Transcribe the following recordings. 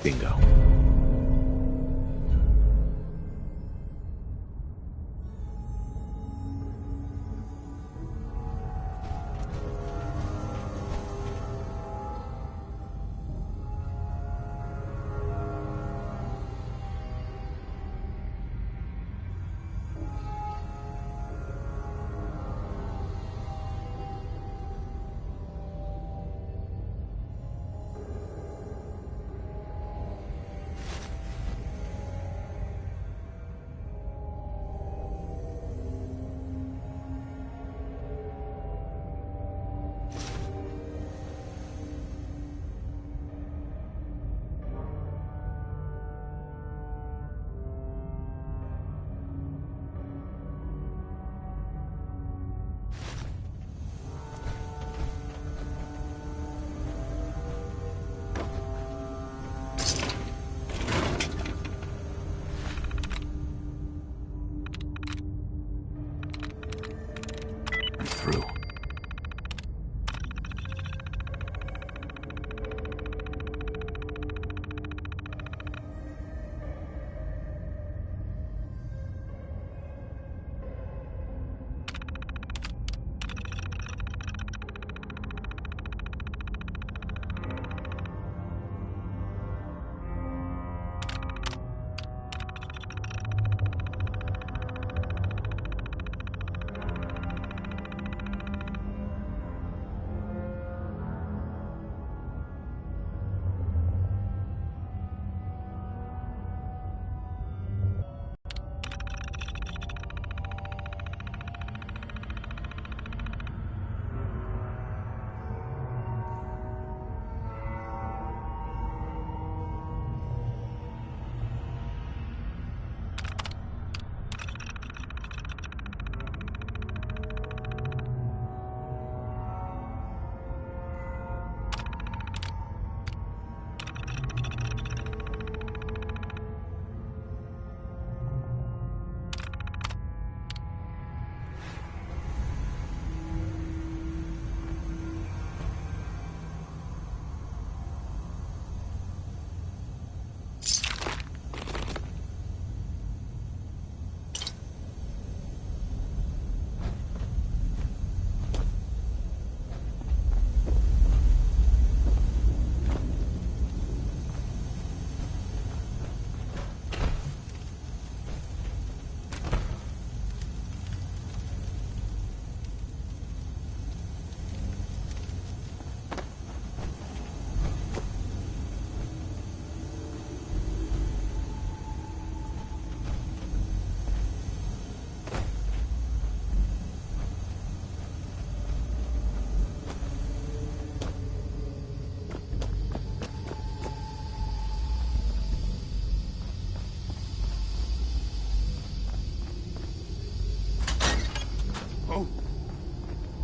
Bingo. Through.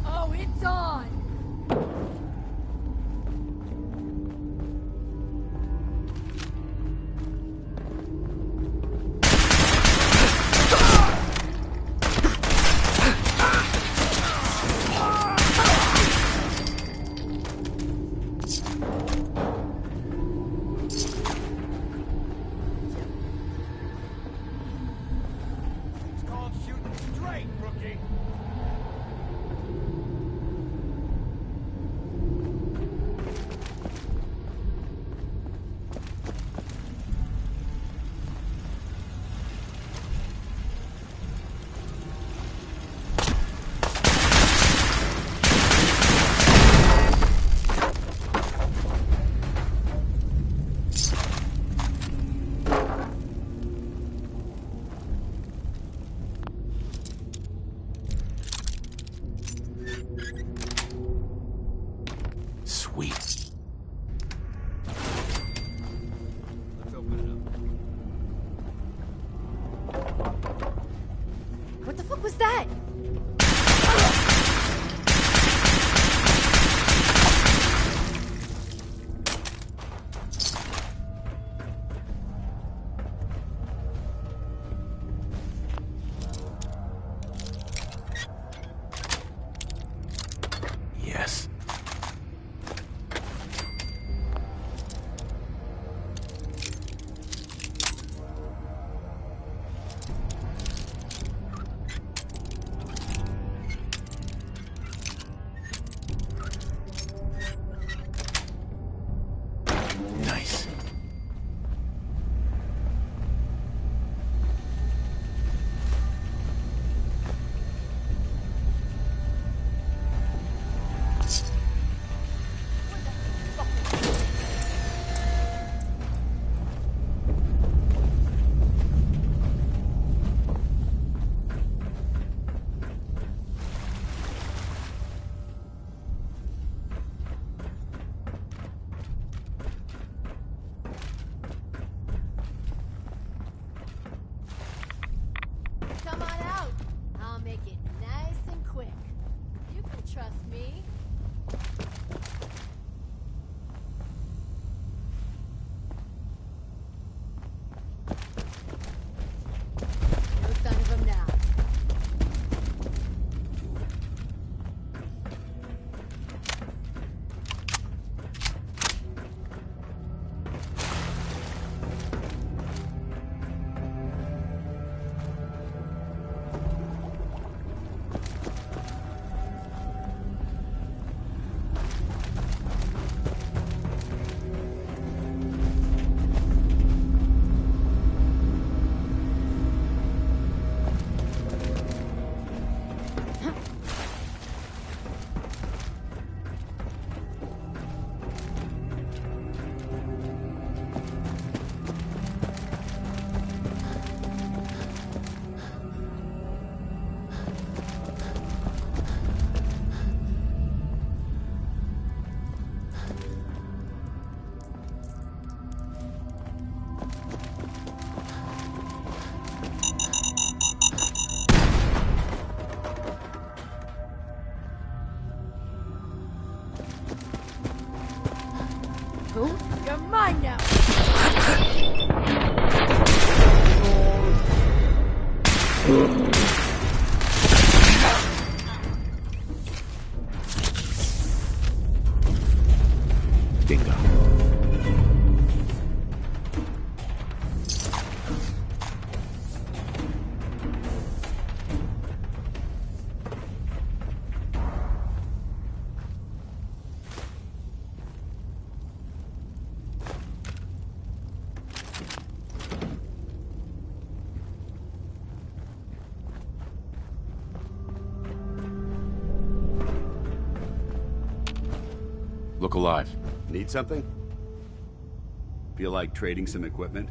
Oh, it's on! It's called shooting straight, rookie. Sweet. Let's open it up. What the fuck was that? Yes. quick. You can trust me. No sign of him now. Who? You're mine now! Bingo. Look alive. Need something? Feel like trading some equipment?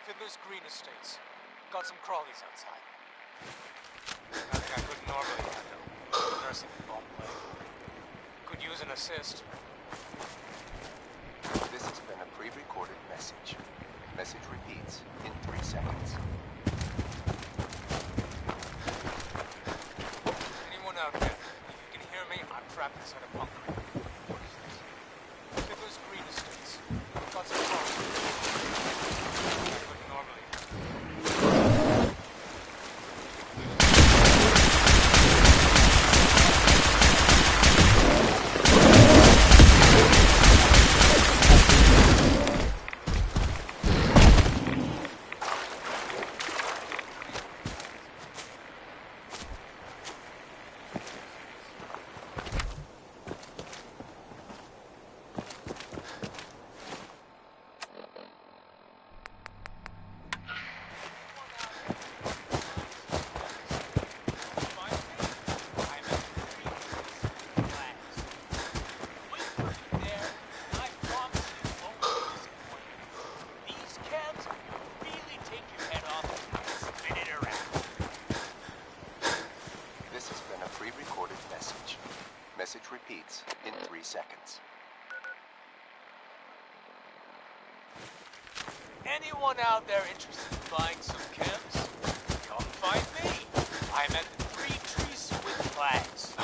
Fiddler's Green Estates. Got some crawlies outside. Nothing I couldn't normally handle. Nursing bomb play. Could use an assist. This has been a pre-recorded message. Message repeats in 3 seconds. Anyone out there? If you can hear me, I'm trapped inside a bunker. What is this? Fiddler's Green Estates. Got some crawlies. I couldn't normally handle. Message repeats in 3 seconds. Anyone out there interested in buying some chems? Come find me. I'm at the 3 Trees with Flags.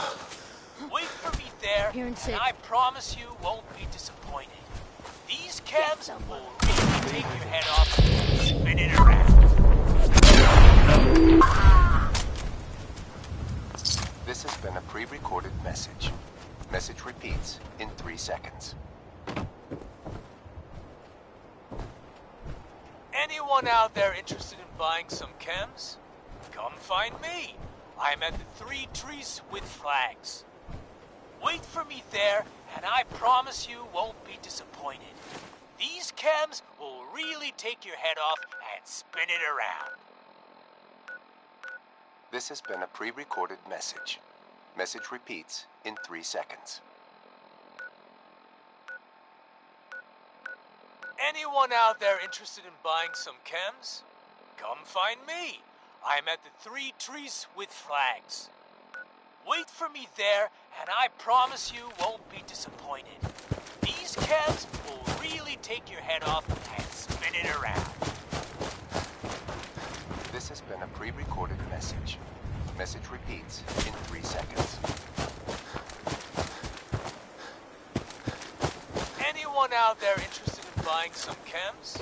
Wait for me there, Here in and I promise you won't be disappointed. These chems will really take your head off and spin it around. This has been a pre-recorded message. Message repeats in 3 seconds. Anyone out there interested in buying some chems? Come find me. I'm at the 3 Trees with Flags. Wait for me there, and I promise you won't be disappointed. These chems will really take your head off and spin it around. This has been a pre-recorded message. Message repeats in 3 seconds. Anyone out there interested in buying some chems? Come find me. I'm at the 3 Trees with Flags. Wait for me there, and I promise you won't be disappointed. These chems will really take your head off and spin it around. This has been a pre-recorded message. Message repeats in 3 seconds. Anyone out there interested in buying some chems?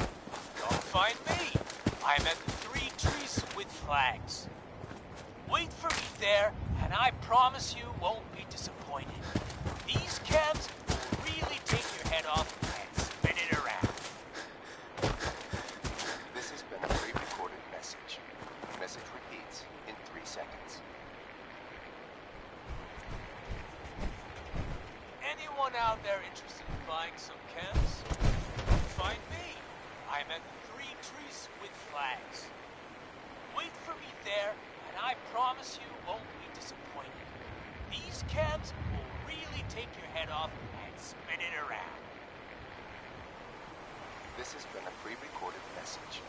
Come find me. I'm at the 3 Trees with Flags. Wait for me there, and I promise you won't be disappointed. These chems will really take your head off and spin it around. This has been a pre-recorded message. Message repeats in 3 seconds. Anyone out there interested in buying some chems? Find me. I'm at the 3 Trees with Flags. Wait for me there, and I promise you won't be disappointed. These chems will really take your head off and spin it around. This has been a pre-recorded message.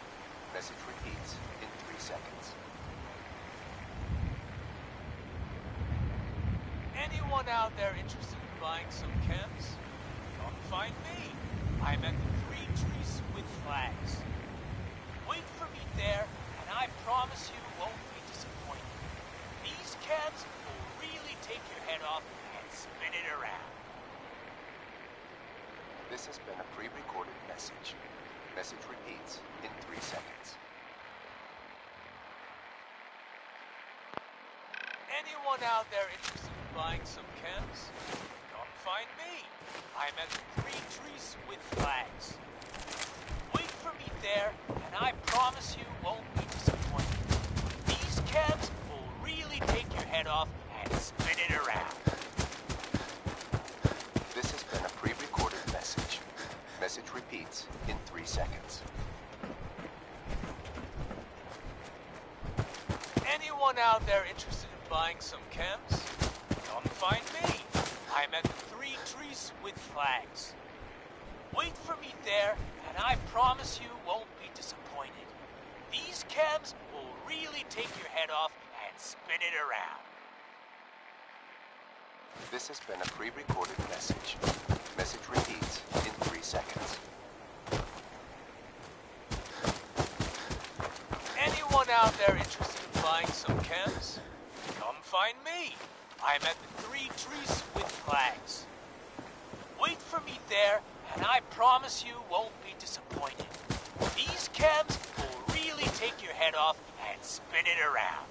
Message repeats in 3 seconds. Anyone out there interested in buying some chems? Come find me. I'm at the 3 Trees with Flags. Wait for me there, and I promise you won't be disappointed. These chems will really take your head off and spin it around. This has been a pre-recorded message. Message repeats in 3 seconds. Anyone out there interested in buying some chems? Come find me. I'm at the 3 Trees with Flags. Wait for me there, and I promise you won't be disappointed. These chems will really take your head off and spin it around. This has been a pre-recorded message. Message repeats in 3 seconds. Anyone out there interested in buying some chems? Come find me. I'm at the 3 Trees with Flags. Wait for me there, and I promise you won't be disappointed. spin it around. This has been a pre-recorded message. Message repeats in 3 seconds. Anyone out there interested in buying some chems? Come find me. I'm at the Three Trees with Flags. Wait for me there, and I promise you won't be disappointed. These chems will really take your head off and spin it around.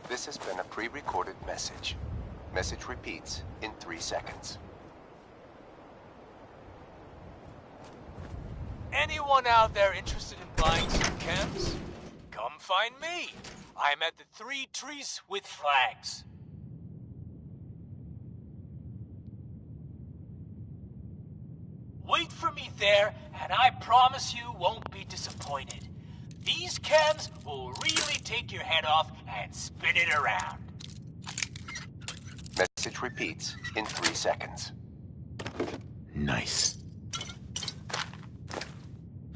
This has been a pre-recorded message. Message repeats in 3 seconds. Anyone out there interested in buying some chems? Come find me. I'm at the Three Trees with Flags. Wait for me there, and I promise you won't be disappointed. These chems will really take your head off and spin it around. Message repeats in 3 seconds. Nice.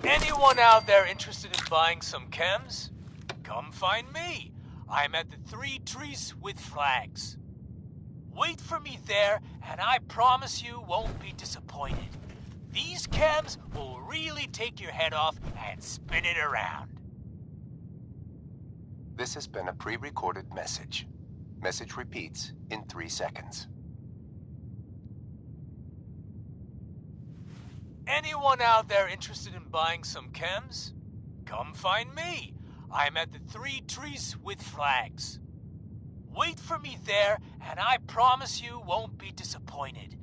Anyone out there interested in buying some chems? Come find me. I'm at the Three Trees with Flags. Wait for me there, and I promise you won't be disappointed. These chems will really take your head off and spin it around. This has been a pre-recorded message. Message repeats in 3 seconds. Anyone out there interested in buying some chems? Come find me. I'm at the Three Trees with Flags. Wait for me there, and I promise you won't be disappointed.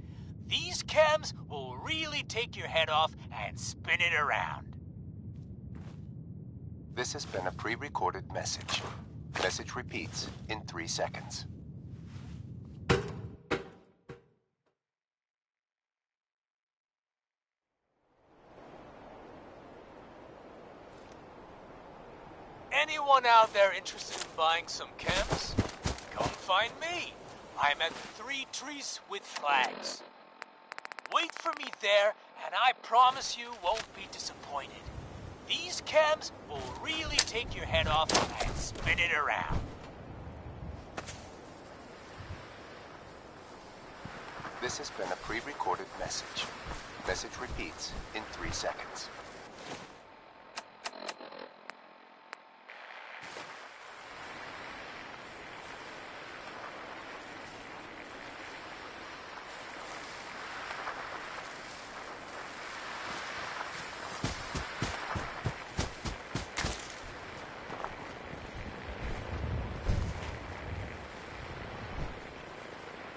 These chems will really take your head off and spin it around. This has been a pre-recorded message. Message repeats in 3 seconds. Anyone out there interested in buying some chems? Come find me. I'm at the Three Trees with Flags. Wait for me there, and I promise you won't be disappointed. These chems will really take your head off and spin it around. This has been a pre-recorded message. Message repeats in 3 seconds.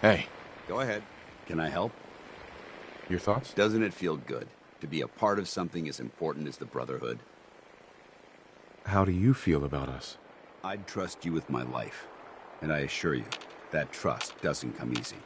Hey, Go ahead. Can I help? your thoughts? Doesn't it feel good to be a part of something as important as the Brotherhood? How do you feel about us? I'd trust you with my life. And I assure you, that trust doesn't come easy.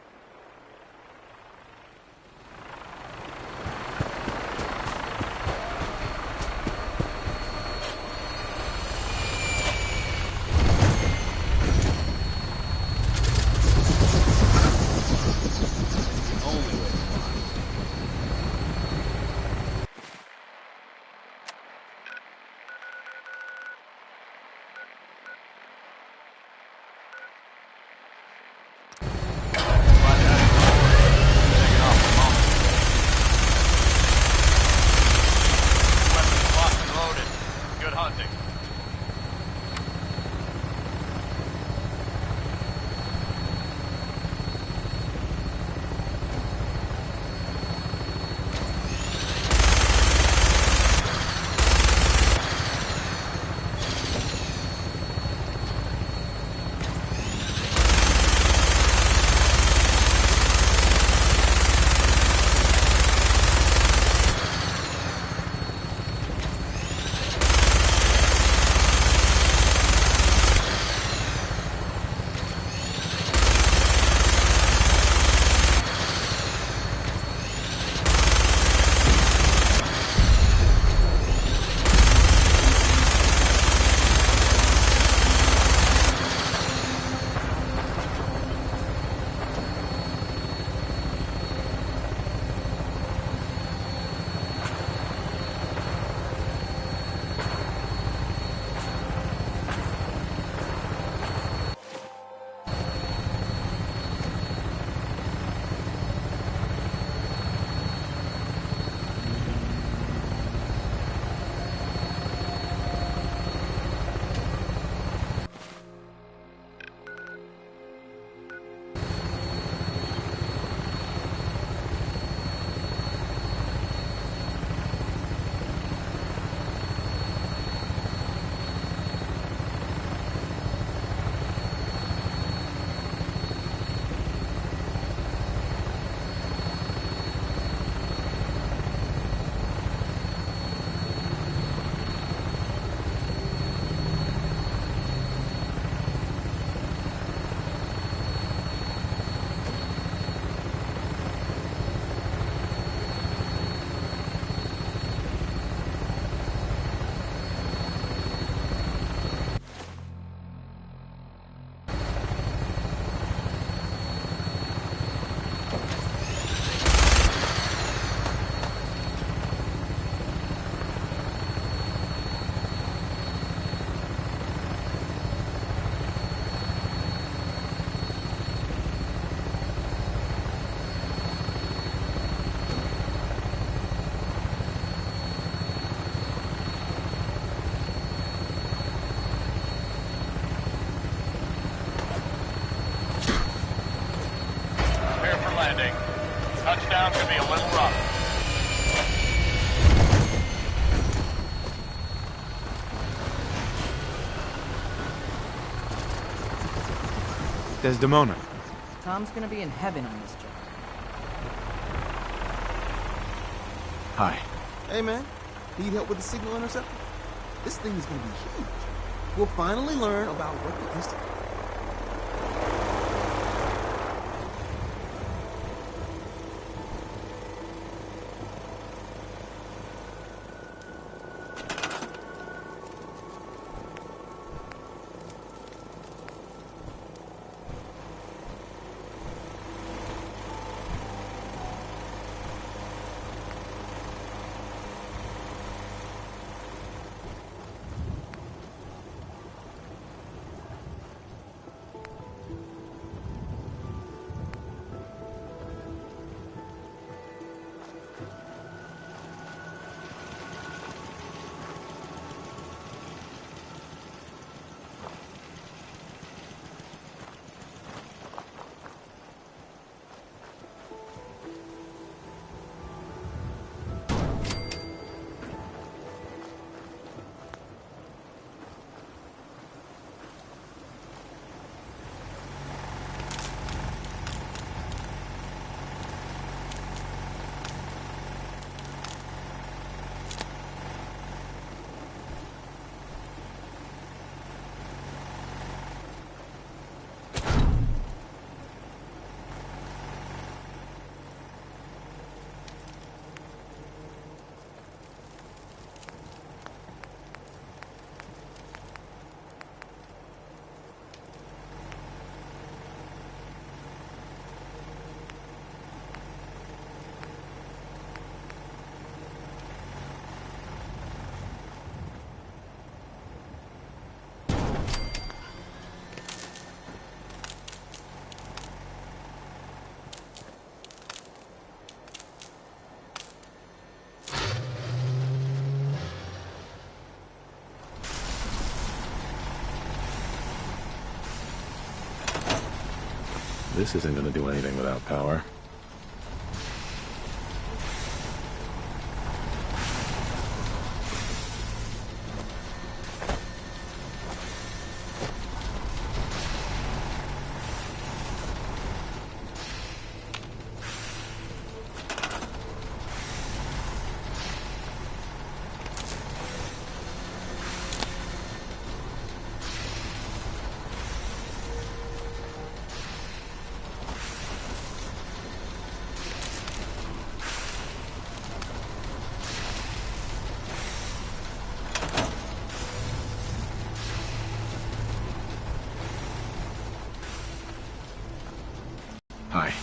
landing. Touchdown could be a little rough. Desdemona. Tom's gonna be in heaven on this job. Hi. Hey man, need help with the signal interceptor? This thing is gonna be huge. We'll finally learn about what the Institute... This isn't gonna do anything without power. Hi.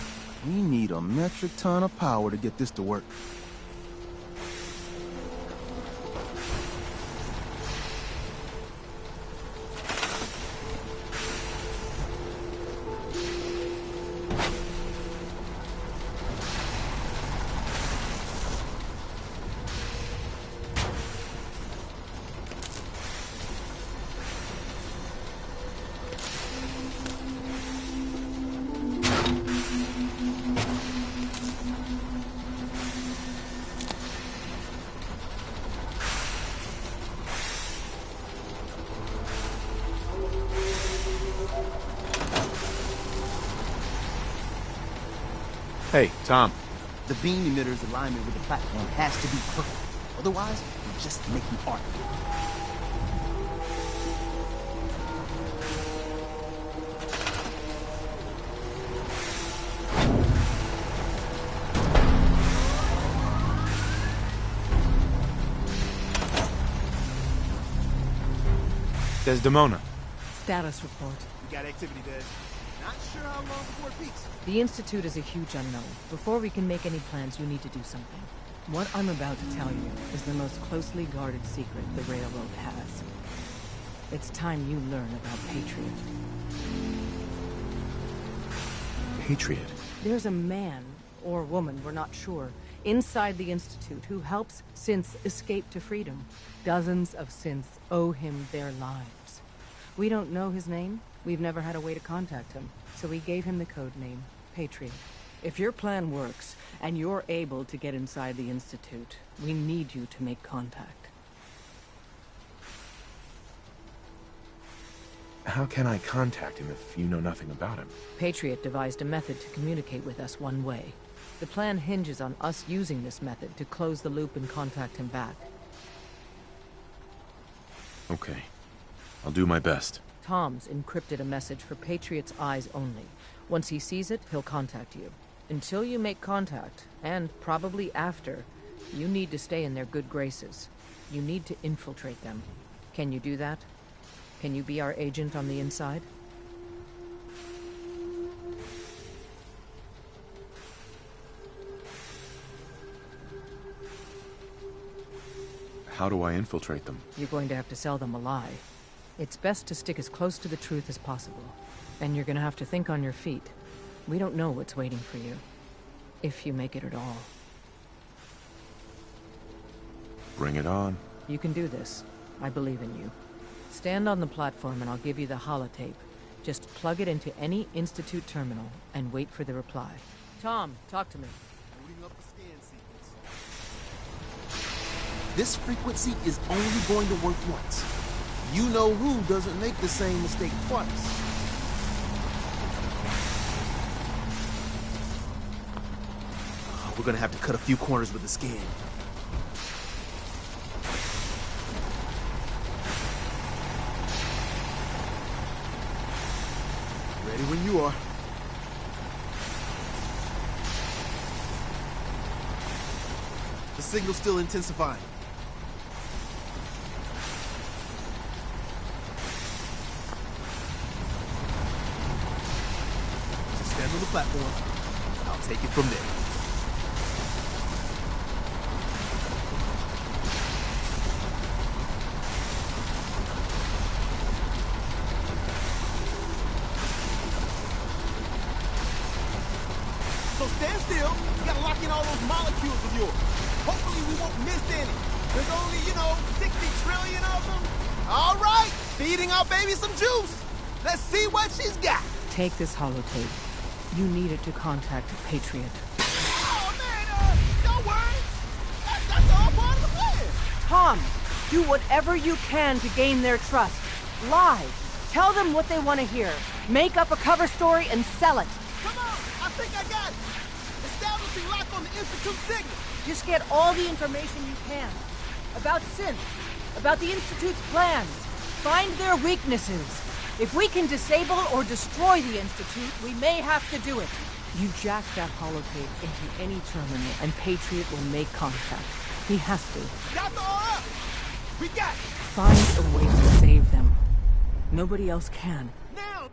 We need a metric ton of power to get this to work. Hey, Tom. The beam emitter's alignment with the platform has to be perfect. Otherwise, we're just making art. Desdemona. Status report. We got activity, Des. Not sure how long before it peaks. The Institute is a huge unknown. Before we can make any plans, you need to do something. What I'm about to tell you is the most closely guarded secret the Railroad has. It's time you learn about Patriot. Patriot? There's a man, or woman, we're not sure, inside the Institute who helps synths escape to freedom. Dozens of synths owe him their lives. We don't know his name. We've never had a way to contact him, so we gave him the code name, Patriot. If your plan works, and you're able to get inside the Institute, we need you to make contact. How can I contact him if you know nothing about him? Patriot devised a method to communicate with us one way. The plan hinges on us using this method to close the loop and contact him back. Okay. I'll do my best. Tom's encrypted a message for Patriot's eyes only. Once he sees it, he'll contact you. Until you make contact, and probably after, you need to stay in their good graces. You need to infiltrate them. Can you do that? Can you be our agent on the inside? How do I infiltrate them? You're going to have to sell them a lie. It's best to stick as close to the truth as possible. And you're going to have to think on your feet. We don't know what's waiting for you. If you make it at all. Bring it on. You can do this. I believe in you. Stand on the platform and I'll give you the holotape. Just plug it into any Institute terminal and wait for the reply. Tom, talk to me. Booting up the scan sequence. This frequency is only going to work once. You know who doesn't make the same mistake twice. We're gonna have to cut a few corners with the scan. Ready when you are. The signal's still intensifying. Just stand on the platform. I'll take it from there. So stand still. You gotta lock in all those molecules of yours. Hopefully we won't miss any. There's only, 60 trillion of them. All right, feeding our baby some juice. Let's see what she's got. Take this holotape. You need it to contact Patriot. Oh, man, don't worry. That's all part of the plan. Tom, do whatever you can to gain their trust. Lie. Tell them what they want to hear. Make up a cover story and sell it. Come on, I think I got it. Establishing lock on the Institute signal. Just get all the information you can. About Synth. About the Institute's plans. Find their weaknesses. If we can disable or destroy the Institute, we may have to do it. You jack that holotape into any terminal and Patriot will make contact. He has to. Got the all up. We got it. Find a way to save them. Nobody else can. Now.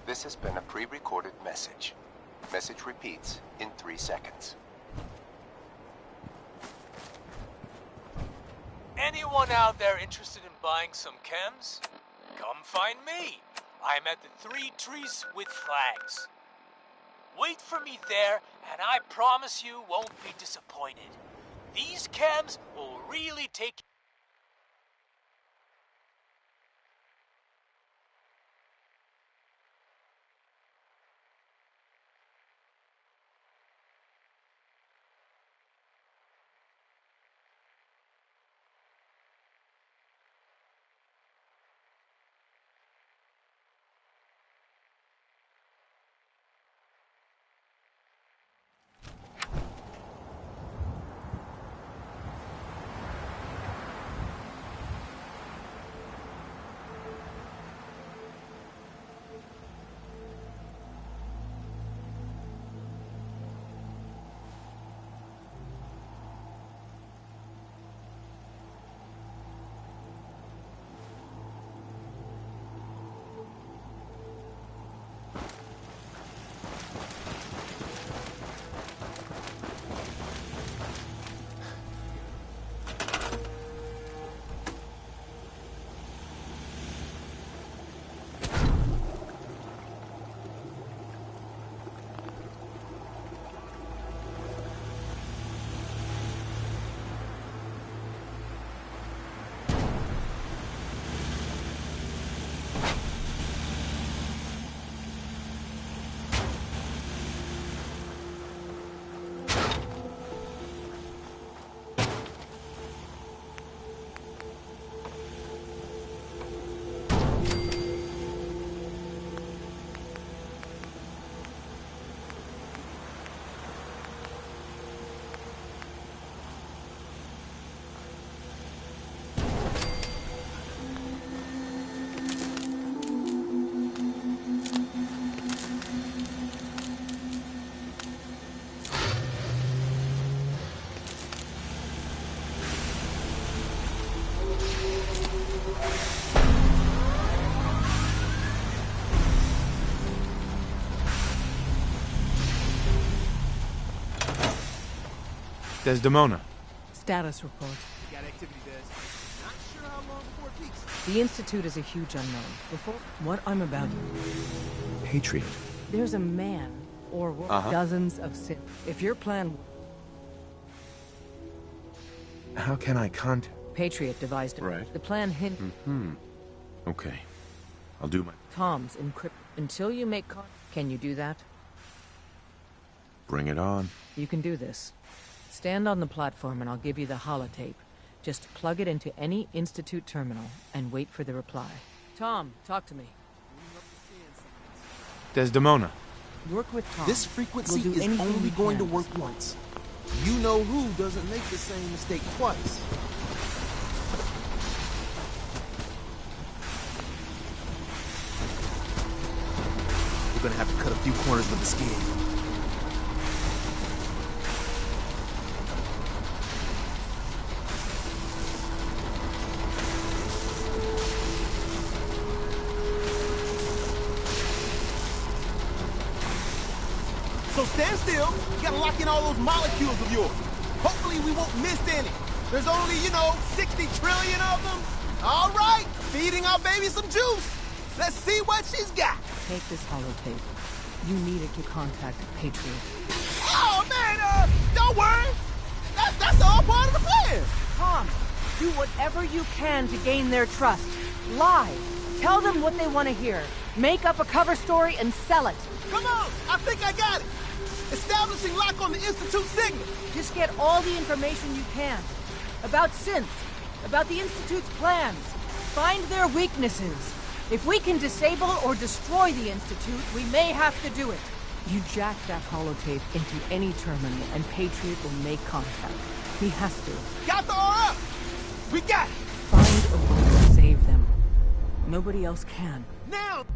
This has been a pre-recorded message. Message repeats in 3 seconds. Anyone out there interested in buying some chems? Come find me. I'm at the Three Trees with Flags. Wait for me there, and I promise you won't be disappointed. These chems will really take... Desdemona. Status report. Got activity, Des. Not sure how long before it peaks. The Institute is a huge unknown. Before what I'm about... Patriot. There's a man, or dozens of sin. If your plan... How can I contact... Patriot devised it. Right. The plan hint... Okay. I'll do my... Tom's encrypt... Until you make Can you do that? Bring it on. You can do this. Stand on the platform and I'll give you the holotape. Just plug it into any Institute terminal and wait for the reply. Tom, talk to me. Desdemona. Work with Tom. This frequency We'll do is anything only we going to can. work once. You know who doesn't make the same mistake twice. We're gonna have to cut a few corners with the skin. So stand still. You gotta lock in all those molecules of yours. Hopefully we won't miss any. There's only, 60 trillion of them. All right, feeding our baby some juice. Let's see what she's got. Take this holotape. You need it to contact Patriot. Oh, man, don't worry. That's all part of the plan. Tom, do whatever you can to gain their trust. Lie. Tell them what they want to hear. Make up a cover story and sell it. Come on, I think I got it. Establishing lock on the Institute signal. Just get all the information you can. About synths, about the Institute's plans. Find their weaknesses. If we can disable or destroy the Institute, we may have to do it. You jack that holotape into any terminal and Patriot will make contact. He has to. Got the RF. We got it. Find a way to save them. Nobody else can. Now.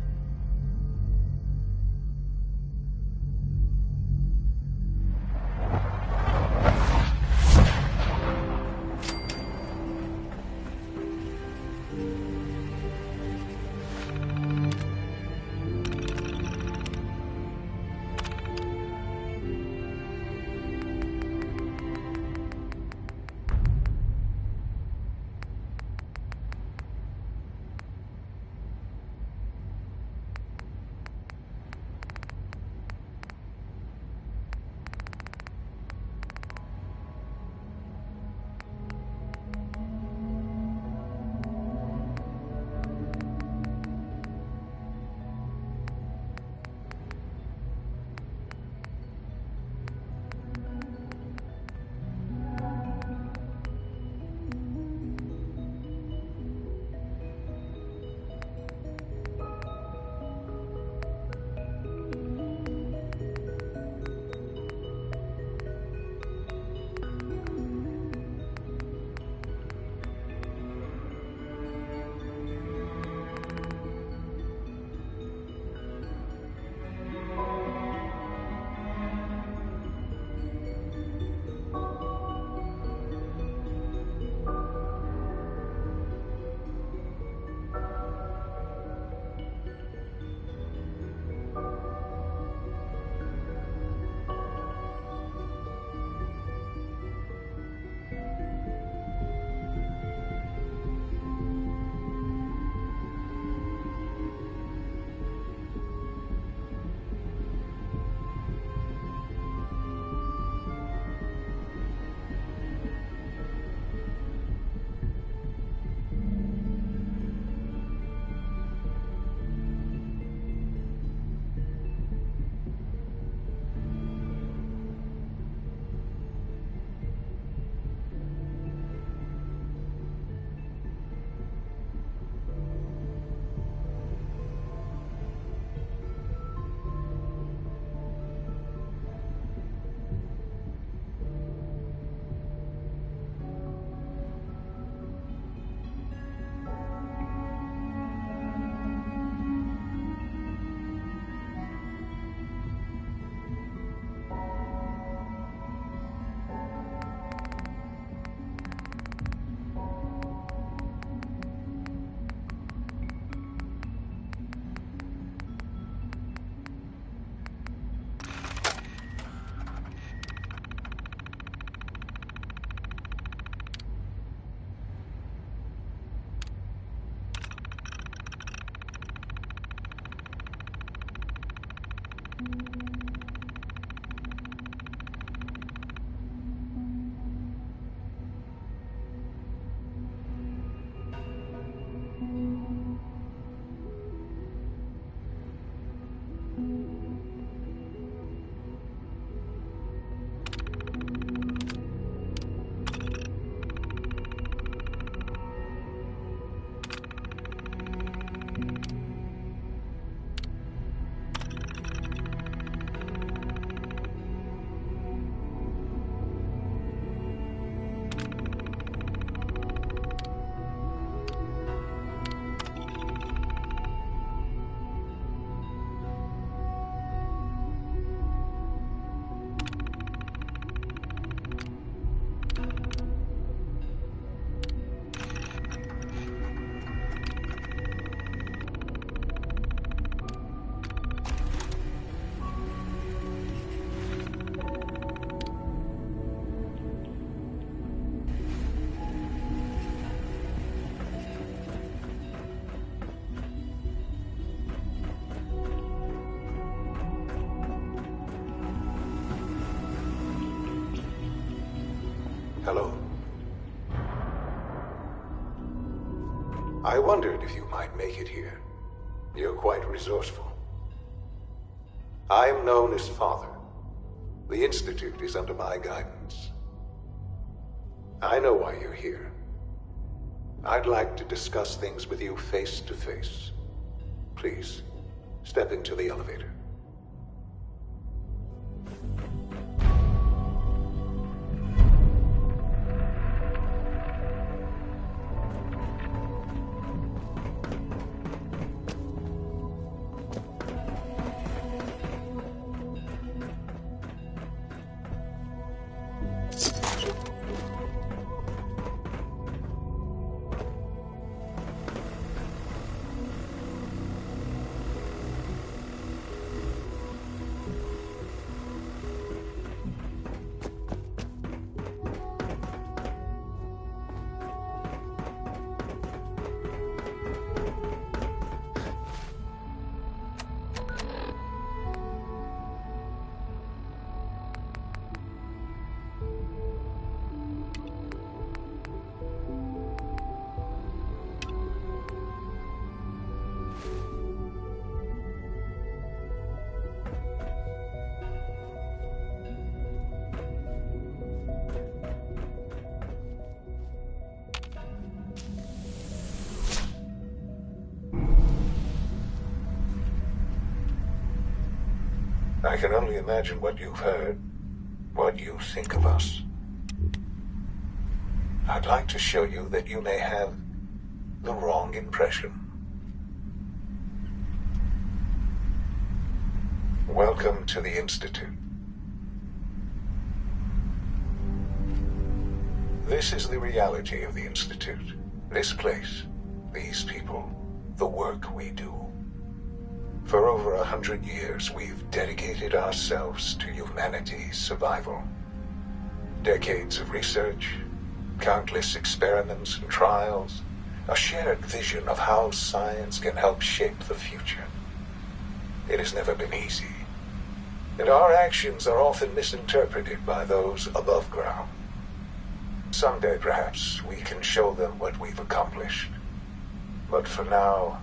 Hello. I wondered if you might make it here. You're quite resourceful. I'm known as Father. The Institute is under my guidance. I know why you're here. I'd like to discuss things with you face to face. Please, step into the elevator. I can only imagine what you've heard, what you think of us. I'd like to show you that you may have the wrong impression. Welcome to the Institute. This is the reality of the Institute. This place, these people, the work we do. For over 100 years, we've dedicated ourselves to humanity's survival. Decades of research, countless experiments and trials, a shared vision of how science can help shape the future. It has never been easy, and our actions are often misinterpreted by those above ground. Someday, perhaps, we can show them what we've accomplished. But for now,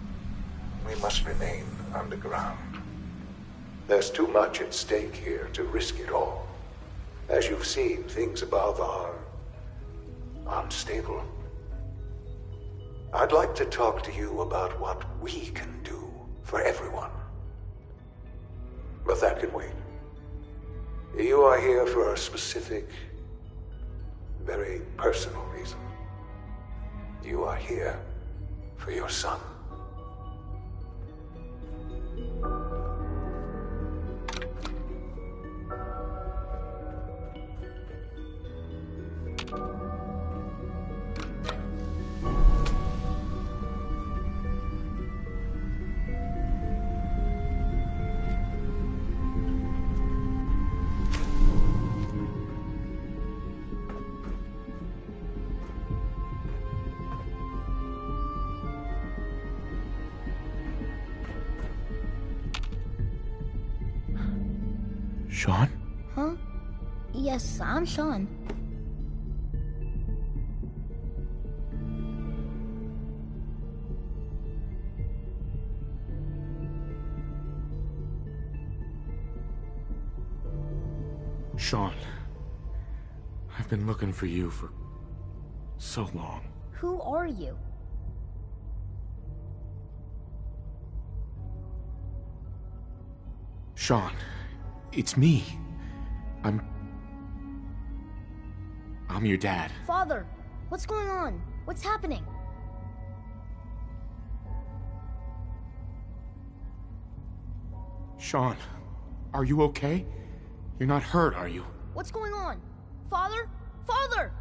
we must remain underground. There's too much at stake here to risk it all. As you've seen, things above are unstable. I'd like to talk to you about what we can do for everyone. But that can wait. You are here for a specific, very personal reason. You are here for your son. Sean? Huh? Yes, I'm Sean. Sean, I've been looking for you for so long. Who are you? Sean, it's me. I'm your dad. Father, what's going on? What's happening? Sean, are you okay? You're not hurt, are you? What's going on? Father? Father!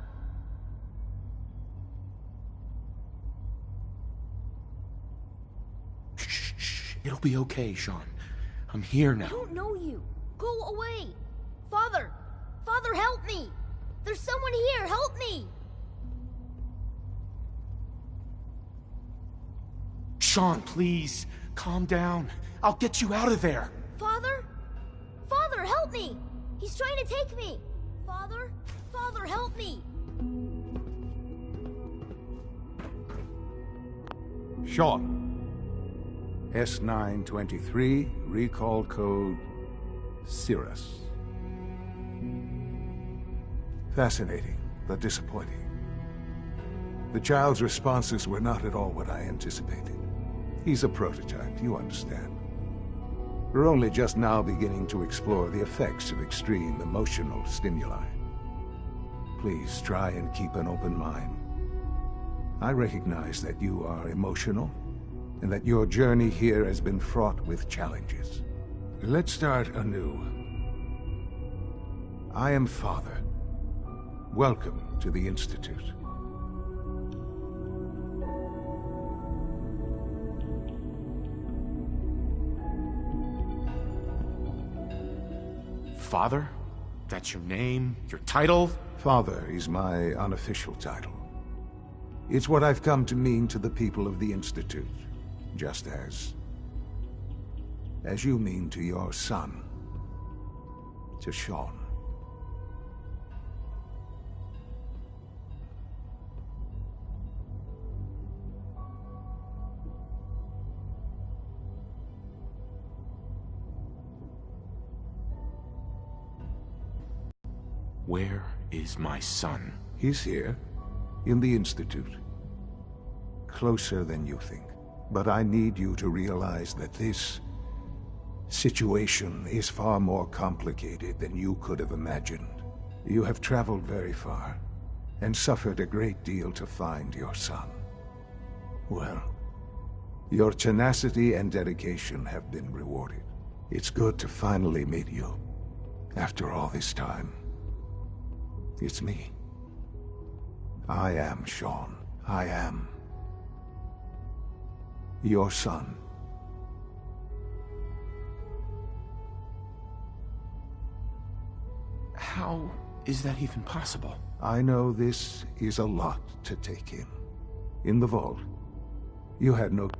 Shh. It'll be okay, Sean. I'm here now. I don't know you. Go away. Father! Father, help me! There's someone here! Help me! Sean, please. Calm down. I'll get you out of there. Father? Father, help me! He's trying to take me! Father? Father, help me! Sean. S923, recall code Cirrus. Fascinating, but disappointing. The child's responses were not at all what I anticipated. He's a prototype, you understand. We're only just now beginning to explore the effects of extreme emotional stimuli. Please try and keep an open mind. I recognize that you are emotional, and that your journey here has been fraught with challenges. Let's start anew. I am Father. Welcome to the Institute. Father? That's your name? Your title? Father is my unofficial title. It's what I've come to mean to the people of the Institute, just as you mean to your son, to Sean. Where is my son? He's here, in the Institute. Closer than you think. But I need you to realize that this situation is far more complicated than you could have imagined. You have traveled very far, and suffered a great deal to find your son. Well, your tenacity and dedication have been rewarded. It's good to finally meet you, after all this time. It's me. I am Sean. I am your son. How is that even possible? I know this is a lot to take in. In the vault, you had no...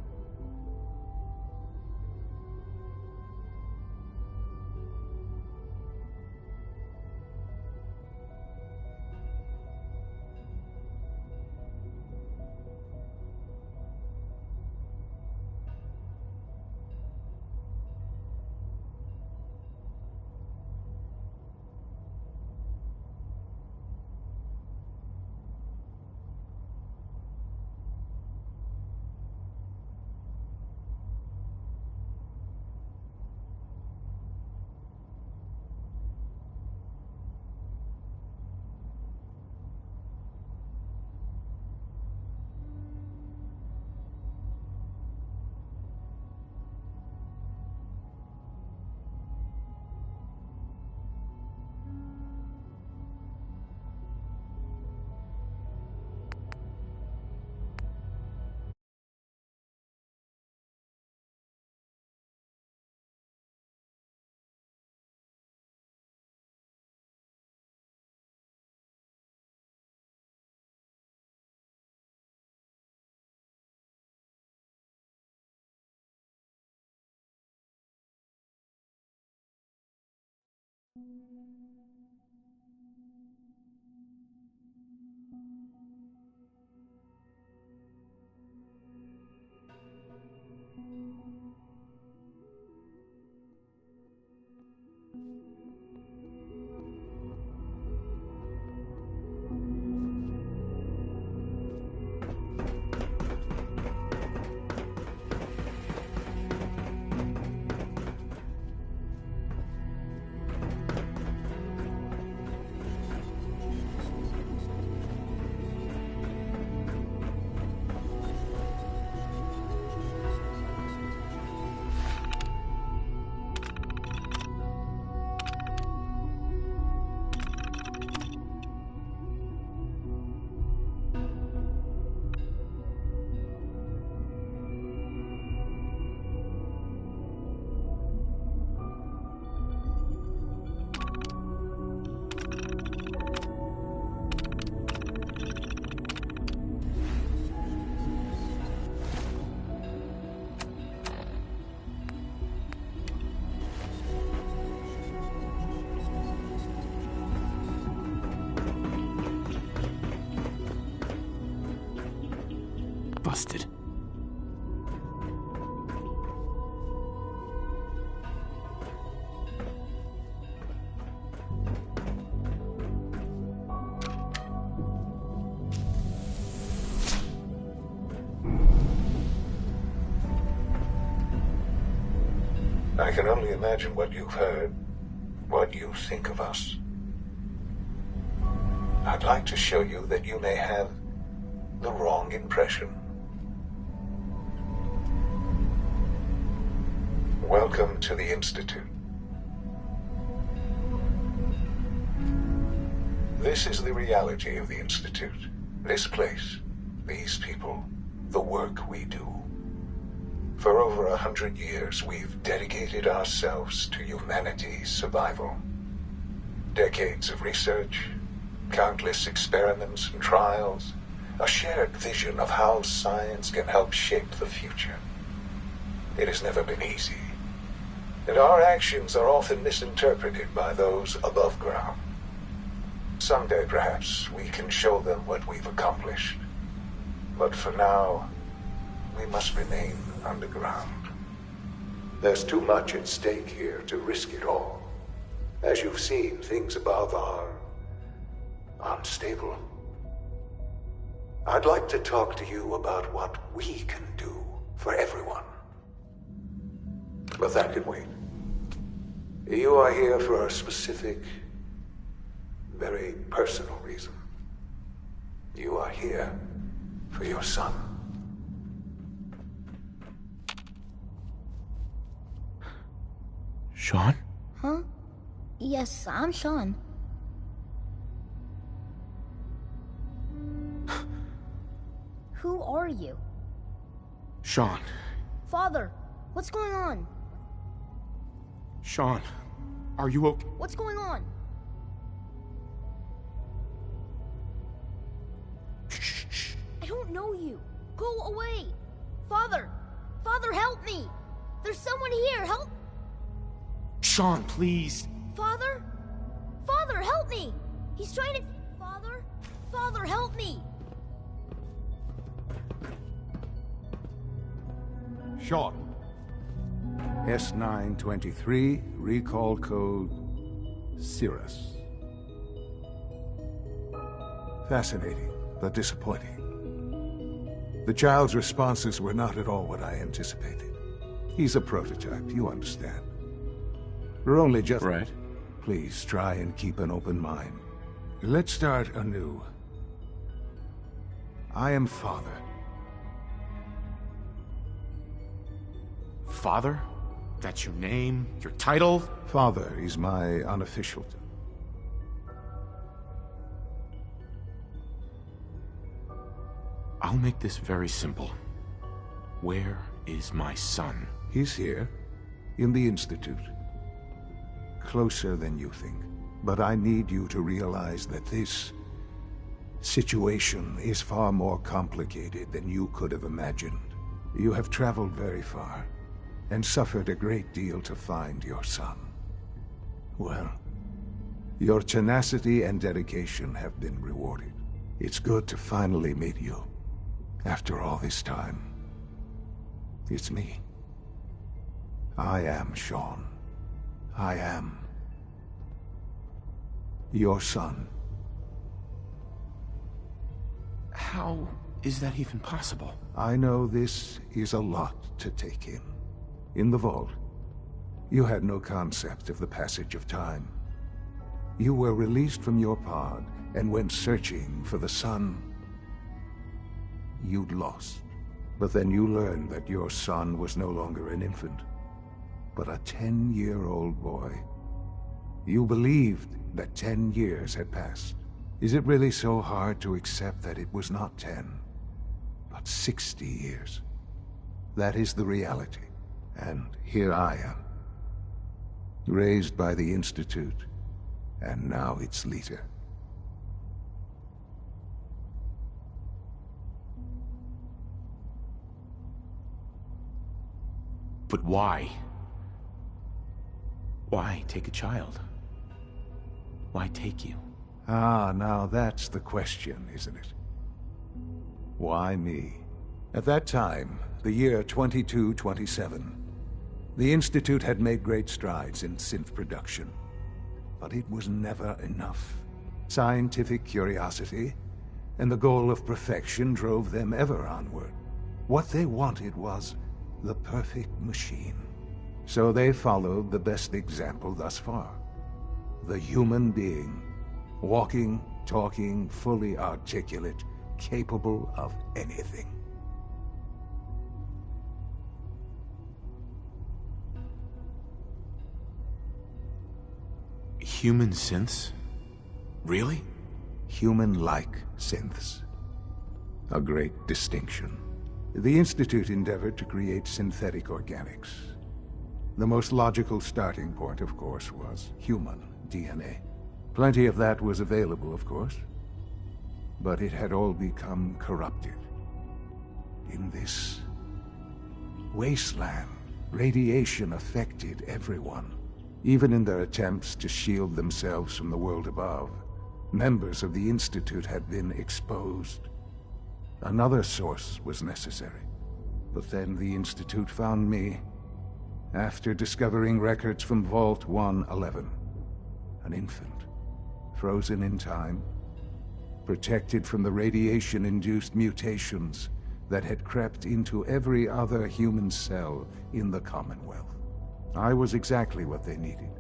Busted. I can only imagine what you've heard, what you think of us. I'd like to show you that you may have the wrong impression. Welcome to the Institute. This is the reality of the Institute. This place, these people, the work we do. For over 100 years, we've dedicated ourselves to humanity's survival. Decades of research, countless experiments and trials, a shared vision of how science can help shape the future. It has never been easy, and our actions are often misinterpreted by those above ground. Someday, perhaps, we can show them what we've accomplished. But for now, we must remain underground. There's too much at stake here to risk it all. As you've seen, things above are unstable. I'd like to talk to you about what we can do for everyone. But that can wait. You are here for a specific, very personal reason. You are here for your son. Sean? Huh? Yes, I'm Sean. Who are you? Sean. Father, what's going on? Sean, are you okay? What's going on? I don't know you. Go away. Father! Father, help me! There's someone here, help! Sean, please. Father? Father, help me! He's trying to... Father? Father, help me! Sean. S923, recall code Cirrus. Fascinating, but disappointing. The child's responses were not at all what I anticipated. He's a prototype, you understand. We're only just... Right. Please try and keep an open mind. Let's start anew. I am Father. Father? That's your name? Your title? Father is my unofficial title. I'll make this very simple. Where is my son? He's here, in the Institute. Closer than you think. But I need you to realize that this situation is far more complicated than you could have imagined. You have traveled very far, and suffered a great deal to find your son. Well, your tenacity and dedication have been rewarded. It's good to finally meet you. After all this time, it's me. I am Sean. I am your son. How is that even possible? I know this is a lot to take in. In the vault, you had no concept of the passage of time. You were released from your pod and went searching for the son you'd lost. But then you learned that your son was no longer an infant, but a 10-year-old boy. You believed that 10 years had passed. Is it really so hard to accept that it was not 10, but 60 years? That is the reality. And here I am, raised by the Institute, and now its leader. But why? Why take a child? Why take you? Ah, now that's the question, isn't it? Why me? At that time, the year 2227, the Institute had made great strides in synth production. But it was never enough. Scientific curiosity and the goal of perfection drove them ever onward. What they wanted was the perfect machine. So they followed the best example thus far. The human being, walking, talking, fully articulate, capable of anything. Human synths? Really? Human-like synths. A great distinction. The Institute endeavored to create synthetic organics. The most logical starting point, of course, was human DNA. Plenty of that was available, of course. But it had all become corrupted. In this wasteland, radiation affected everyone. Even in their attempts to shield themselves from the world above, members of the Institute had been exposed. Another source was necessary. But then the Institute found me after discovering records from Vault 111. An infant, frozen in time, protected from the radiation-induced mutations that had crept into every other human cell in the Commonwealth. I was exactly what they needed.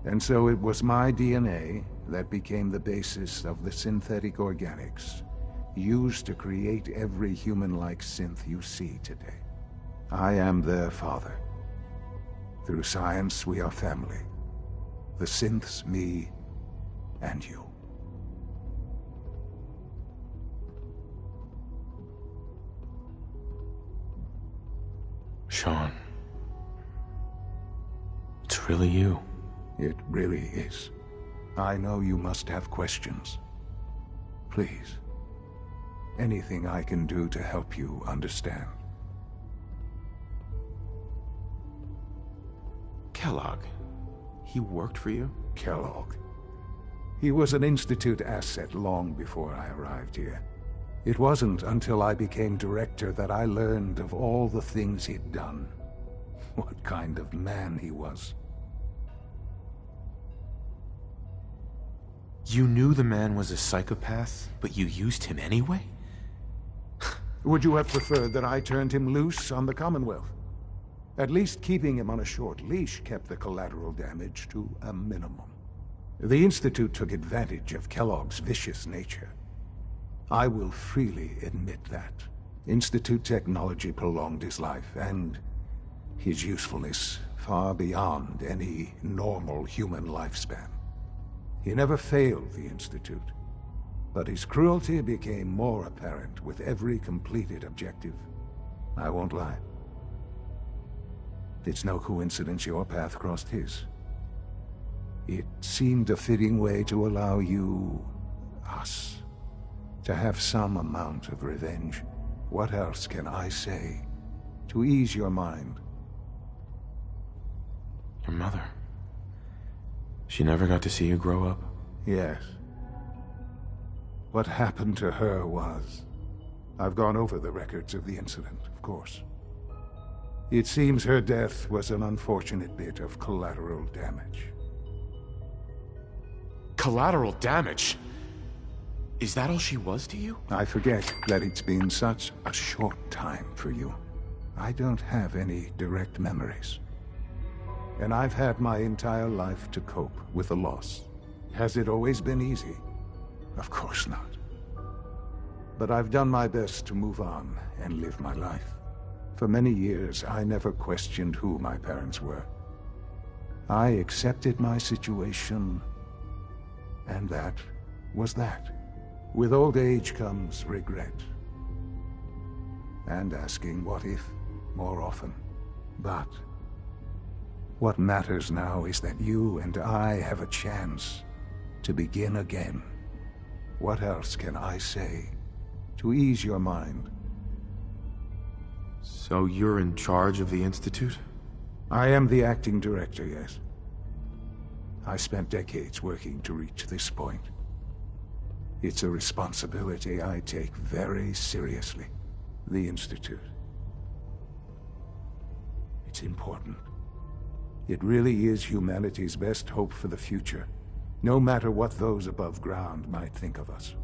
And so it was my DNA that became the basis of the synthetic organics used to create every human-like synth you see today. I am their father. Through science, we are family. The synths, me, and you. Sean. It's really you. It really is. I know you must have questions. Please. Anything I can do to help you understand. Kellogg. He worked for you? Kellogg. He was an Institute asset long before I arrived here. It wasn't until I became director that I learned of all the things he'd done. What kind of man he was. You knew the man was a psychopath, but you used him anyway? Would you have preferred that I turned him loose on the Commonwealth? At least keeping him on a short leash kept the collateral damage to a minimum. The Institute took advantage of Kellogg's vicious nature. I will freely admit that. Institute technology prolonged his life, and his usefulness far beyond any normal human lifespan. He never failed the Institute, but his cruelty became more apparent with every completed objective. I won't lie. It's no coincidence your path crossed his. It seemed a fitting way to allow you, us, to have some amount of revenge. What else can I say to ease your mind? Your mother. She never got to see you grow up? Yes. What happened to her was... I've gone over the records of the incident, of course. It seems her death was an unfortunate bit of collateral damage. Collateral damage? Is that all she was to you? I forget that it's been such a short time for you. I don't have any direct memories. And I've had my entire life to cope with the loss. Has it always been easy? Of course not. But I've done my best to move on and live my life. For many years, I never questioned who my parents were. I accepted my situation, and that was that. With old age comes regret. And asking what if more often. But what matters now is that you and I have a chance to begin again. What else can I say to ease your mind? So you're in charge of the Institute? I am the acting director, yes. I spent decades working to reach this point. It's a responsibility I take very seriously. The Institute. It's important. It really is humanity's best hope for the future, no matter what those above ground might think of us.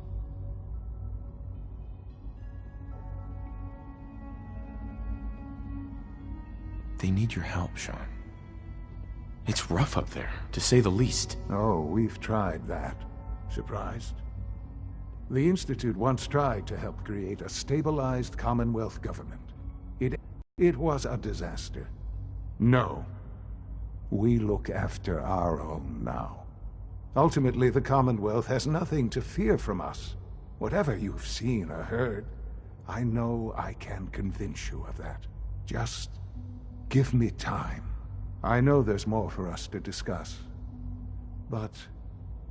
They need your help, Sean. It's rough up there, to say the least. Oh, we've tried that. Surprised? The Institute once tried to help create a stabilized Commonwealth government. It was a disaster. No. We look after our own now. Ultimately, the Commonwealth has nothing to fear from us. Whatever you've seen or heard, I know I can convince you of that. Just give me time. I know there's more for us to discuss. But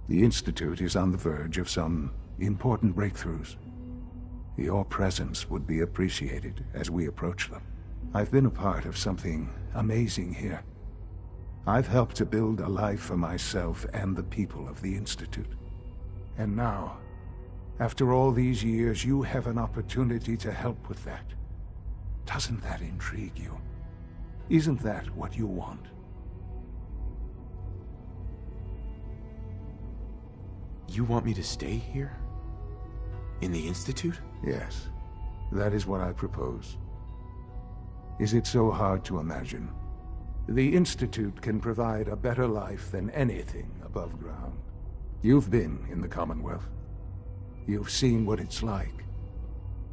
the Institute is on the verge of some important breakthroughs. Your presence would be appreciated as we approach them. I've been a part of something amazing here. I've helped to build a life for myself and the people of the Institute. And now, after all these years, you have an opportunity to help with that. Doesn't that intrigue you? Isn't that what you want? You want me to stay here? In the Institute? Yes, that is what I propose. Is it so hard to imagine? The Institute can provide a better life than anything above ground. You've been in the Commonwealth. You've seen what it's like.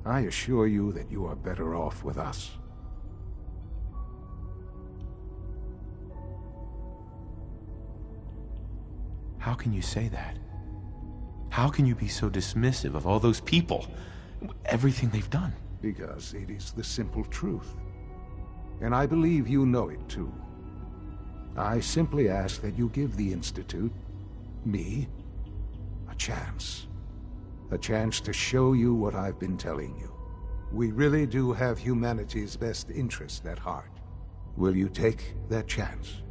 I assure you that you are better off with us. How can you say that? How can you be so dismissive of all those people? Everything they've done? Because it is the simple truth. And I believe you know it too. I simply ask that you give the Institute, me, a chance. A chance to show you what I've been telling you. We really do have humanity's best interest at heart. Will you take that chance?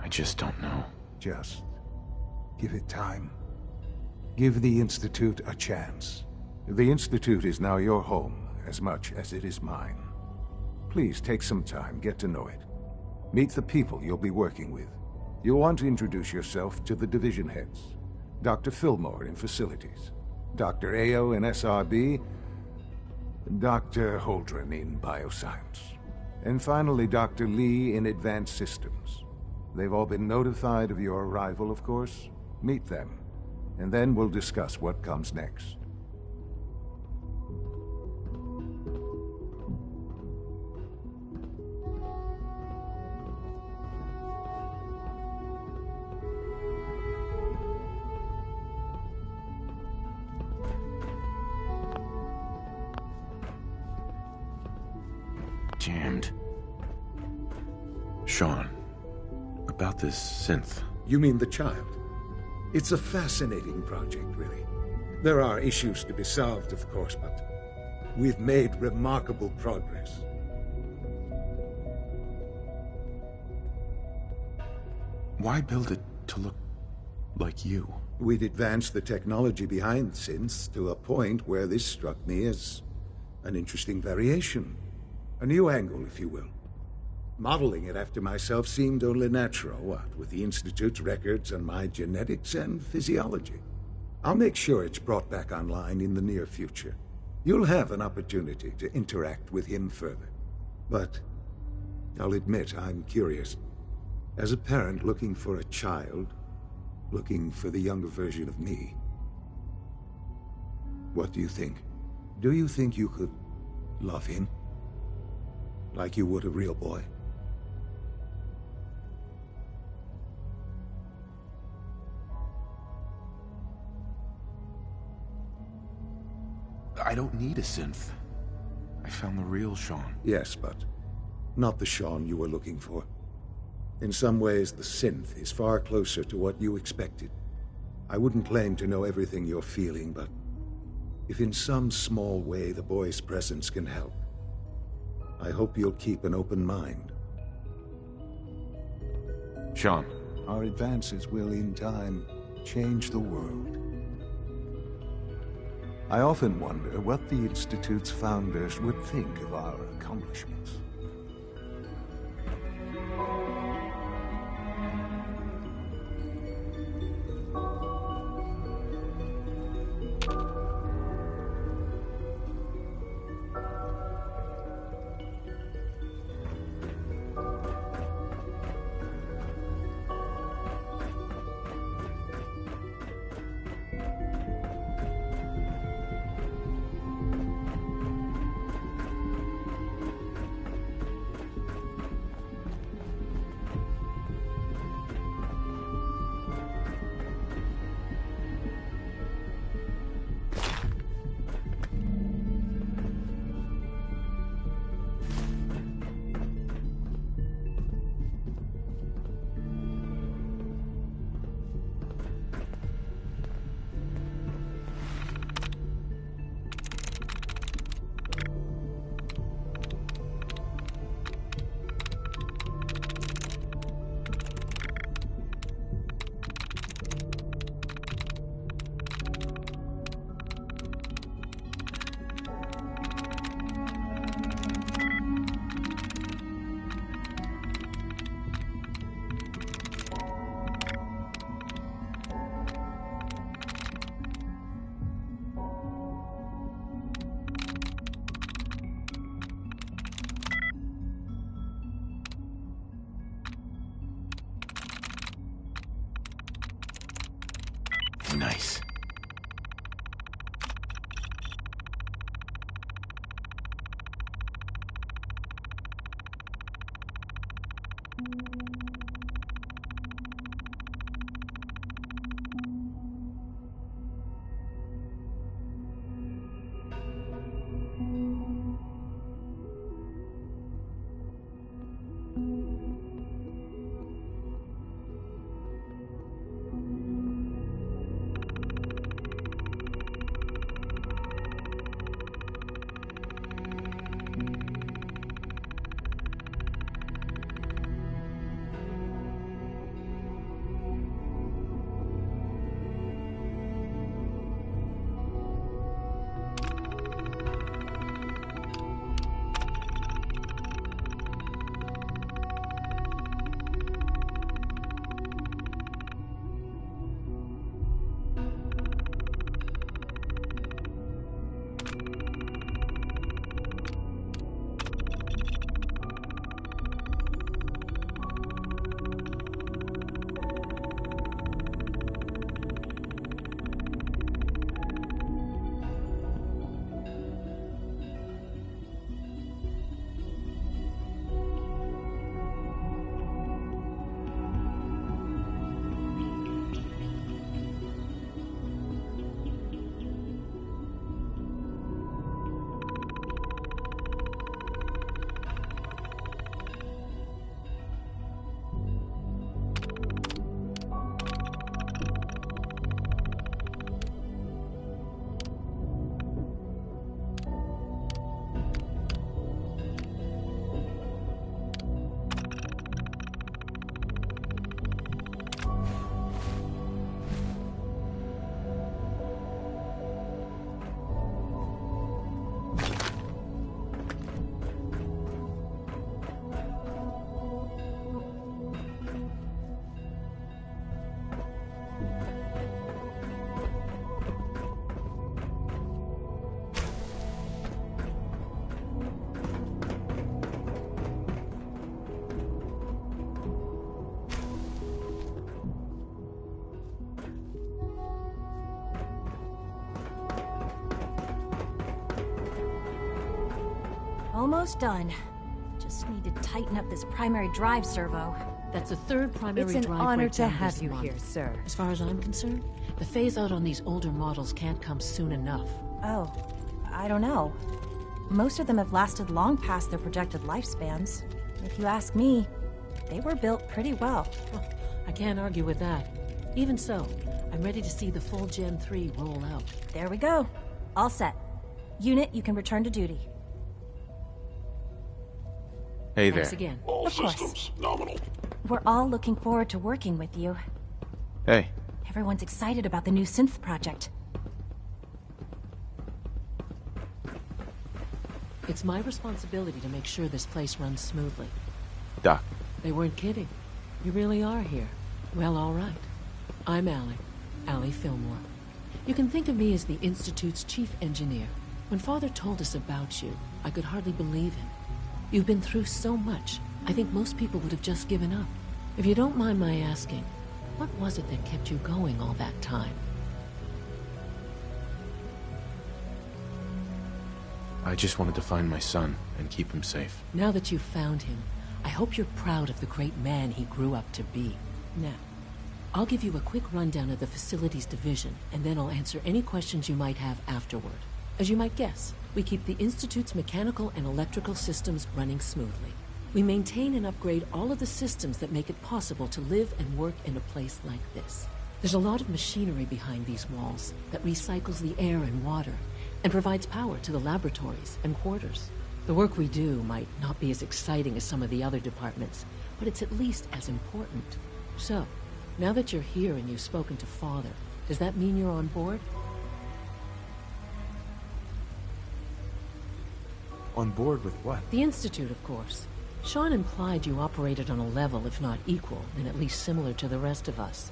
I just don't know. Just give it time. Give the Institute a chance. The Institute is now your home as much as it is mine. Please take some time, get to know it. Meet the people you'll be working with. You'll want to introduce yourself to the division heads. Dr. Fillmore in Facilities, Dr. Ayo in SRB, Dr. Holdren in Bioscience, and finally Dr. Lee in Advanced Systems. They've all been notified of your arrival, of course. Meet them, and then we'll discuss what comes next. Jammed. Sean, about this synth. You mean the child? It's a fascinating project, really. There are issues to be solved, of course, but we've made remarkable progress. Why build it to look like you? We'd advanced the technology behind synths to a point where this struck me as an interesting variation. A new angle, if you will. Modeling it after myself seemed only natural, what with the Institute's records on my genetics and physiology. I'll make sure it's brought back online in the near future. You'll have an opportunity to interact with him further. But I'll admit I'm curious. As a parent looking for a child, looking for the younger version of me, what do you think? Do you think you could love him? Like you would a real boy? I don't need a synth. I found the real Sean. Yes, but not the Sean you were looking for. In some ways, the synth is far closer to what you expected. I wouldn't claim to know everything you're feeling, but if in some small way the boy's presence can help, I hope you'll keep an open mind. Sean. Our advances will, in time, change the world. I often wonder what the Institute's founders would think of our accomplishments. Almost done. Just need to tighten up this primary drive servo. That's the third primary drive. It's an honor to breakdown have this you month. here, sir. As far as I'm concerned, the phase-out on these older models can't come soon enough. Oh, I don't know. Most of them have lasted long past their projected lifespans. If you ask me, they were built pretty well. I can't argue with that. Even so, I'm ready to see the full Gen 3 roll out. There we go. All set. Unit, you can return to duty. Hey there. Thanks again. All Of course. systems nominal. We're all looking forward to working with you. Hey. Everyone's excited about the new synth project. It's my responsibility to make sure this place runs smoothly. Doc. They weren't kidding. You really are here. Well, all right. I'm Allie Fillmore. You can think of me as the Institute's chief engineer. When Father told us about you, I could hardly believe him. You've been through so much, I think most people would have just given up. If you don't mind my asking, what was it that kept you going all that time? I just wanted to find my son and keep him safe. Now that you've found him, I hope you're proud of the great man he grew up to be. Now, I'll give you a quick rundown of the Facilities Division, and then I'll answer any questions you might have afterward. As you might guess, we keep the Institute's mechanical and electrical systems running smoothly. We maintain and upgrade all of the systems that make it possible to live and work in a place like this. There's a lot of machinery behind these walls that recycles the air and water, and provides power to the laboratories and quarters. The work we do might not be as exciting as some of the other departments, but it's at least as important. So, now that you're here and you've spoken to Father, does that mean you're on board? On board with what? The Institute, of course. Sean implied you operated on a level, if not equal, then at least similar to the rest of us.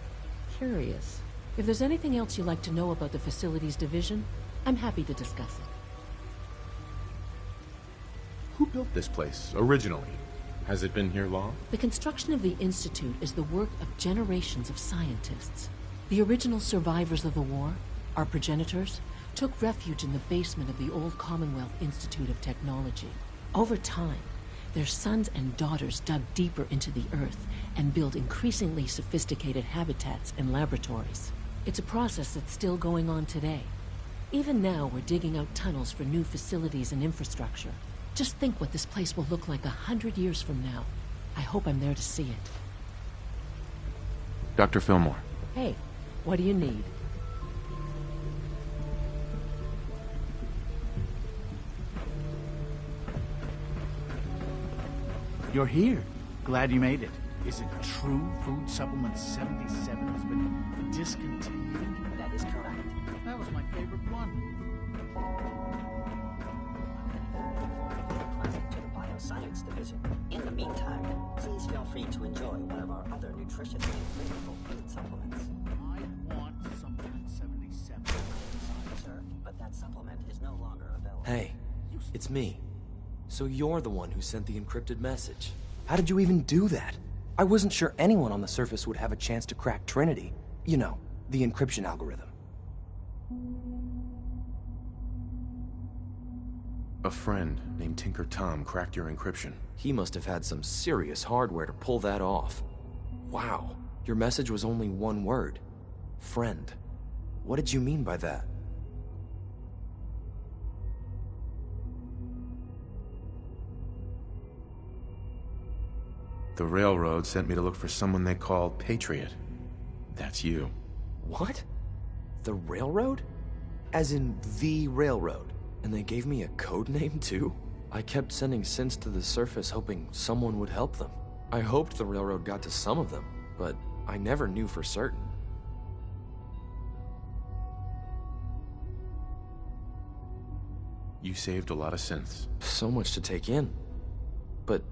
Curious. If there's anything else you'd like to know about the Facilities Division, I'm happy to discuss it. Who built this place, originally? Has it been here long? The construction of the Institute is the work of generations of scientists. The original survivors of the war, our progenitors, took refuge in the basement of the old Commonwealth Institute of Technology. Over time, Their sons and daughters dug deeper into the Earth and built increasingly sophisticated habitats and laboratories. It's a process that's still going on today. Even now, we're digging out tunnels for new facilities and infrastructure. Just think what this place will look like 100 years from now. I hope I'm there to see it. Dr. Fillmore. Hey, what do you need? You're here. Glad you made it. Is it true Food Supplement 77 has been discontinued? That is correct. That was my favorite one. Classic to the Bioscience Division. In the meantime, please feel free to enjoy one of our other nutritiously flavorful food supplements. I want Supplement 77. Sorry, sir, but that supplement is no longer available. Hey, it's me. So you're the one who sent the encrypted message. How did you even do that? I wasn't sure anyone on the surface would have a chance to crack Trinity. You know, the encryption algorithm. A friend named Tinker Tom cracked your encryption. He must have had some serious hardware to pull that off. Wow, your message was only one word. Friend. What did you mean by that? The Railroad sent me to look for someone they call Patriot. That's you. What? The Railroad? As in the Railroad? And they gave me a code name too? I kept sending synths to the surface hoping someone would help them. I hoped the Railroad got to some of them, but I never knew for certain. You saved a lot of synths. So much to take in. But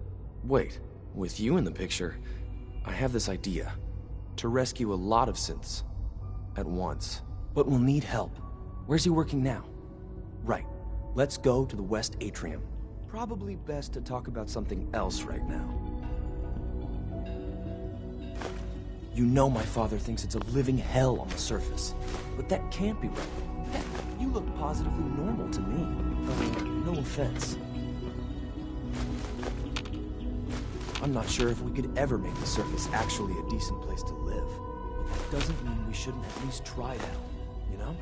wait. With you in the picture, I have this idea. To rescue a lot of synths. At once. But we'll need help. Where's he working now? Right. Let's go to the West Atrium. Probably best to talk about something else right now. You know my father thinks it's a living hell on the surface. But that can't be right. Heck, you look positively normal to me. No offense. I'm not sure if we could ever make the surface actually a decent place to live. But that doesn't mean we shouldn't at least try it out, you know?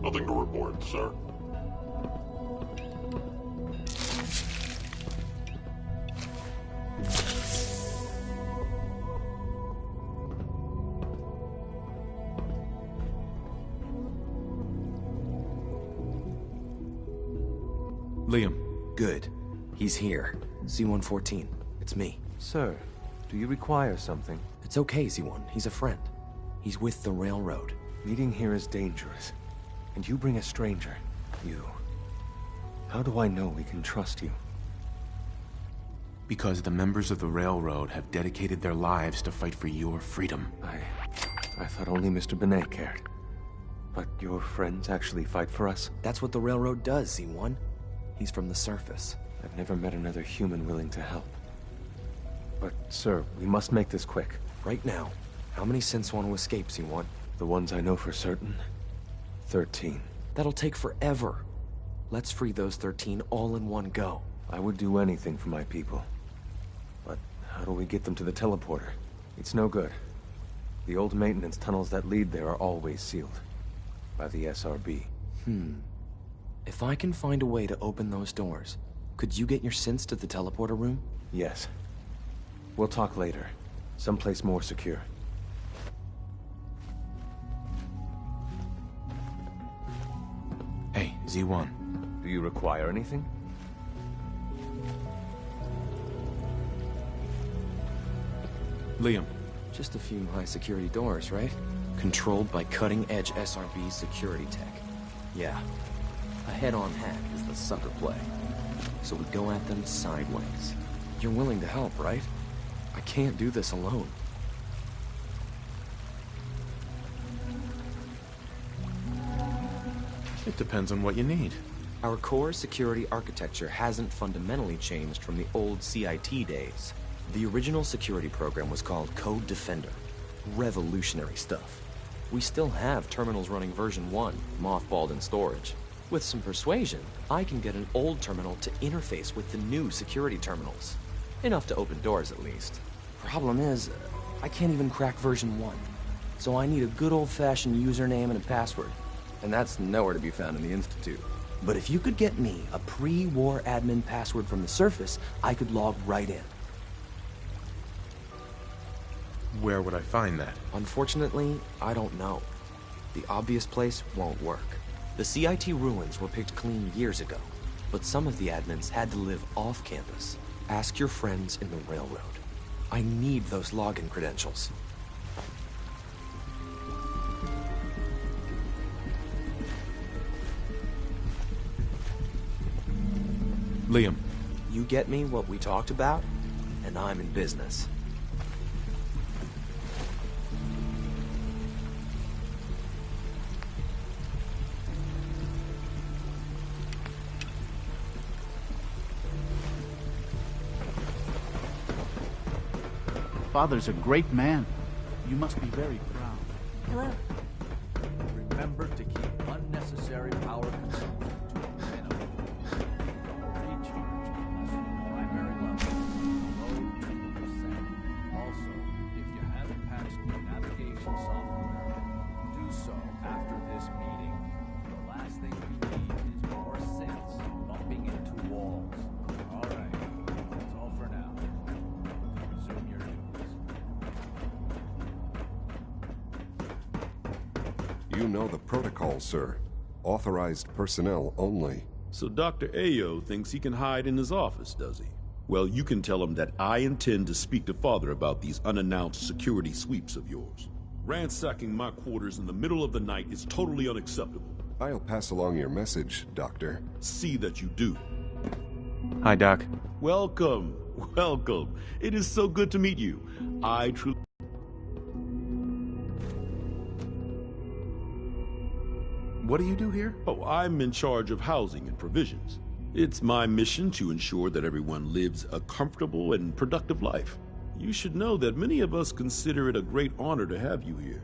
Nothing to report, sir. Liam. Good. He's here. Z-114. It's me. Sir, do you require something? It's okay, Z1. He's a friend. He's with the Railroad. Meeting here is dangerous. And you bring a stranger. You. How do I know we can trust you? Because the members of the Railroad have dedicated their lives to fight for your freedom. I thought only Mr. Benet cared. But your friends actually fight for us? That's what the Railroad does, Z1. He's from the surface. I've never met another human willing to help. But, sir, we must make this quick. Right now. How many synths want to escape, Z1? The ones I know for certain? 13. That'll take forever. Let's free those 13 all in one go. I would do anything for my people. But how do we get them to the teleporter? It's no good. The old maintenance tunnels that lead there are always sealed. By the SRB. If I can find a way to open those doors, could you get your synths to the teleporter room? Yes. We'll talk later. Someplace more secure. Hey, Z1. Do you require anything? Liam. Just a few high-security doors, right? Controlled by cutting-edge SRB security tech. Yeah. A head-on hack is the sucker play. So we go at them sideways. You're willing to help, right? I can't do this alone. It depends on what you need. Our core security architecture hasn't fundamentally changed from the old CIT days. The original security program was called Code Defender. Revolutionary stuff. We still have terminals running version 1, mothballed in storage. With some persuasion, I can get an old terminal to interface with the new security terminals. Enough to open doors, at least. Problem is, I can't even crack version 1. So I need a good old-fashioned username and a password. And that's nowhere to be found in the Institute. But if you could get me a pre-war admin password from the surface, I could log right in. Where would I find that? Unfortunately, I don't know. The obvious place won't work. The CIT ruins were picked clean years ago, but some of the admins had to live off campus. Ask your friends in the railroad. I need those login credentials. Liam. You get me what we talked about, and I'm in business. Father's a great man. You must be very proud. Hello. Remember to keep unnecessary power consumption to a minimum. Recharge unless your primary level is below 2%. Also, if you haven't patched your navigation software, do so after this meeting. The last thing we need is more synths bumping into walls. All right, that's all for now. Resume your duties. You know the protocol, sir. Authorized personnel only. So Dr. Ayo thinks he can hide in his office, does he? Well, you can tell him that I intend to speak to Father about these unannounced security sweeps of yours. Ransacking my quarters in the middle of the night is totally unacceptable. I'll pass along your message, Doctor. See that you do. Hi, Doc. Welcome. Welcome. It is so good to meet you. I truly... What do you do here? Oh, I'm in charge of housing and provisions. It's my mission to ensure that everyone lives a comfortable and productive life. You should know that many of us consider it a great honor to have you here.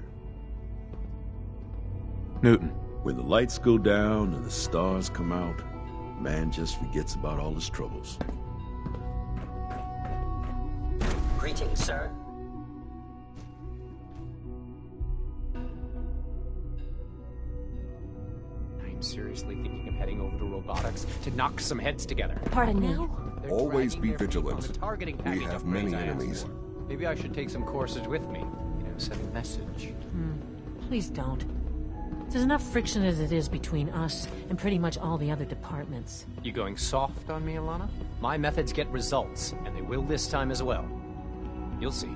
Newton. When the lights go down and the stars come out, man just forgets about all his troubles. Greetings, sir. Seriously thinking of heading over to robotics to knock some heads together. Pardon me. Always be vigilant. We have many enemies. Maybe I should take some courses with me. You know, send a message. Please don't. There's enough friction as it is between us and pretty much all the other departments. You going soft on me, Alana? My methods get results, and they will this time as well. You'll see.